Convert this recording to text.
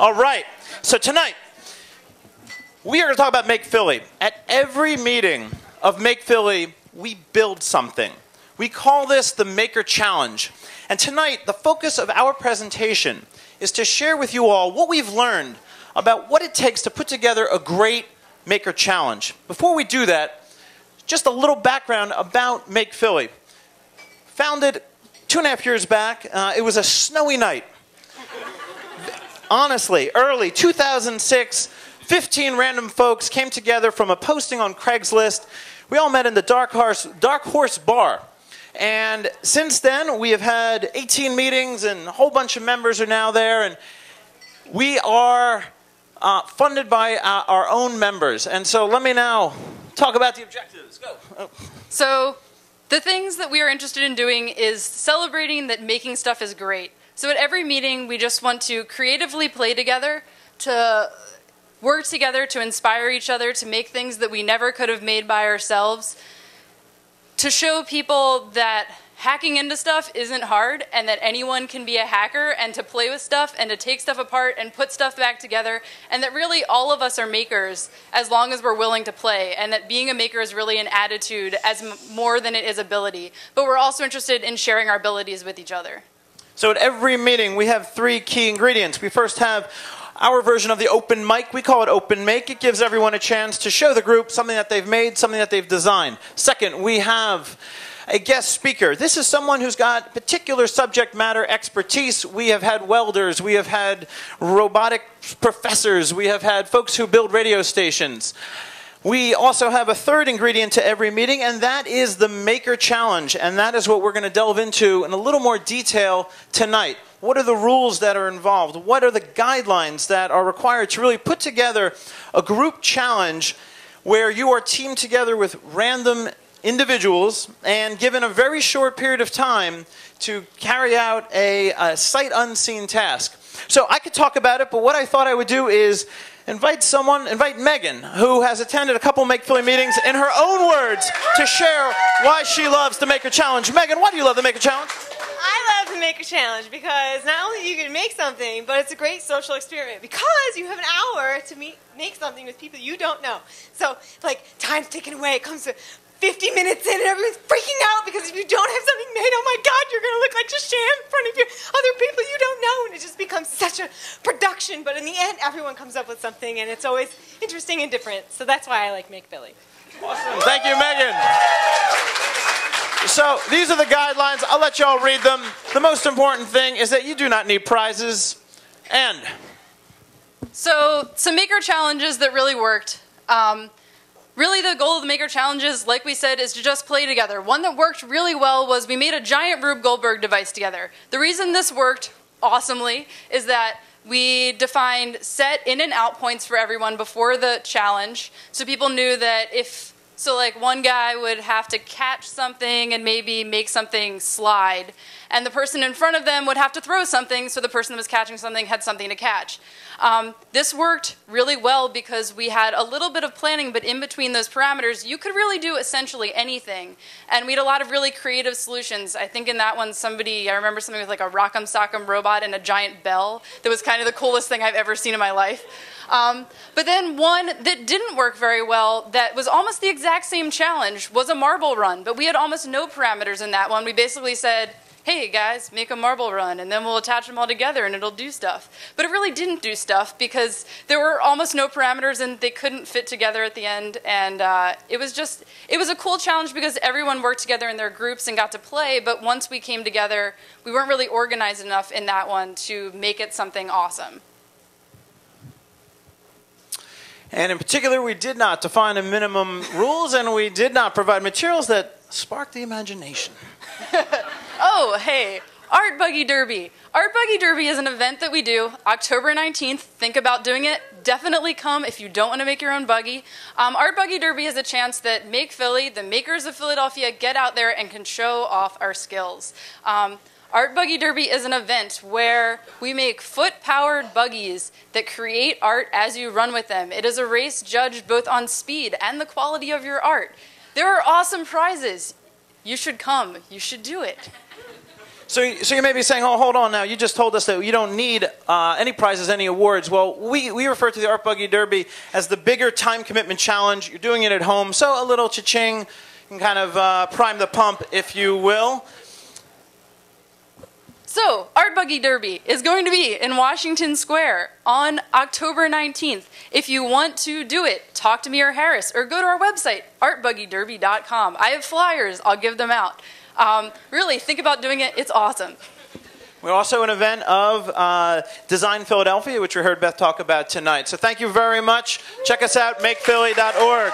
All right, so tonight, we are going to talk about Make Philly. At every meeting of Make Philly, we build something. We call this the Maker Challenge. And tonight, the focus of our presentation is to share with you all what we've learned about what it takes to put together a great Maker Challenge. Before we do that, just a little background about Make Philly. Founded 2.5 years back, it was a snowy night. Honestly, early 2006, 15 random folks came together from a posting on Craigslist. We all met in the Dark Horse Bar. And since then, we have had 18 meetings, and a whole bunch of members are now there. And we are funded by our own members. And so let me now talk about the objectives. Go. Oh. So the things that we are interested in doing is celebrating that making stuff is great. So at every meeting, we just want to creatively play together, to work together, to inspire each other, to make things that we never could have made by ourselves, to show people that hacking into stuff isn't hard and that anyone can be a hacker, and to play with stuff and to take stuff apart and put stuff back together, and that really all of us are makers as long as we're willing to play, and that being a maker is really an attitude as more than it is ability. But we're also interested in sharing our abilities with each other. So at every meeting, we have 3 key ingredients. We first have our version of the open mic. We call it Open Make. It gives everyone a chance to show the group something that they've made, something that they've designed. Second, we have a guest speaker. This is someone who's got particular subject matter expertise. We have had welders. We have had robotic professors. We have had folks who build radio stations. We also have a third ingredient to every meeting, and that is the Maker Challenge. And that is what we're going to delve into in a little more detail tonight. What are the rules that are involved? What are the guidelines that are required to really put together a group challenge where you are teamed together with random individuals and given a very short period of time to carry out a sight unseen task? So I could talk about it, but what I thought I would do is invite Megan, who has attended a couple Make Philly meetings, in her own words, to share why she loves the Maker Challenge. Megan, why do you love the Maker Challenge? I love the Maker Challenge because not only do you get to make something, but it's a great social experiment because you have an hour to make something with people you don't know. So, like, time's ticking away. It comes to 50 minutes in and everyone's freaking out because if you don't have something made, oh my God, you're going to look like just sham in front of your other people you don't know, and it just becomes such a production. But in the end, everyone comes up with something, and it's always interesting and different. So that's why I like Make Philly. Awesome. Thank you, Megan. So these are the guidelines. I'll let y'all read them. The most important thing is that you do not need prizes. And So some Maker Challenges that really worked. Really, the goal of the Maker Challenges, like we said, is to just play together. One that worked really well was we made a giant Rube Goldberg device together. The reason this worked awesomely is that we defined set in and out points for everyone before the challenge, so people knew that like one guy would have to catch something and maybe make something slide, and the person in front of them would have to throw something, so the person that was catching something had something to catch. This worked really well because we had a little bit of planning, but in between those parameters, you could really do essentially anything. And we had a lot of really creative solutions. I think in that one, I remember something with like a Rock'em Sock'em robot and a giant bell. That was kind of the coolest thing I've ever seen in my life. But then one that didn't work very well, that was almost the exact same challenge, was a marble run. But we had almost no parameters in that one. We basically said, hey guys, make a marble run, and then we'll attach them all together and it'll do stuff. But it really didn't do stuff because there were almost no parameters and they couldn't fit together at the end. And it was a cool challenge because everyone worked together in their groups and got to play, but once we came together, we weren't really organized enough in that one to make it something awesome. And in particular, we did not define a minimum rules, and we did not provide materials that spark the imagination. Oh, hey, Art Buggy Derby. Art Buggy Derby is an event that we do October 19th. Think about doing it. Definitely come if you don't want to make your own buggy. Art Buggy Derby is a chance that Make Philly, the makers of Philadelphia, get out there and can show off our skills. Art Buggy Derby is an event where we make foot-powered buggies that create art as you run with them. It is a race judged both on speed and the quality of your art. There are awesome prizes. You should come. You should do it. So you may be saying, oh, hold on now. You just told us that you don't need any prizes, any awards. Well, we refer to the Art Buggy Derby as the bigger time commitment challenge. You're doing it at home, so a little cha-ching can kind of prime the pump, if you will. So, Art Buggy Derby is going to be in Washington Square on October 19th. If you want to do it, talk to me or Harris, or go to our website, artbuggyderby.com. I have flyers. I'll give them out. Really, think about doing it. It's awesome. We're also an event of Design Philadelphia, which we heard Beth talk about tonight. So thank you very much. Check us out, makephilly.org.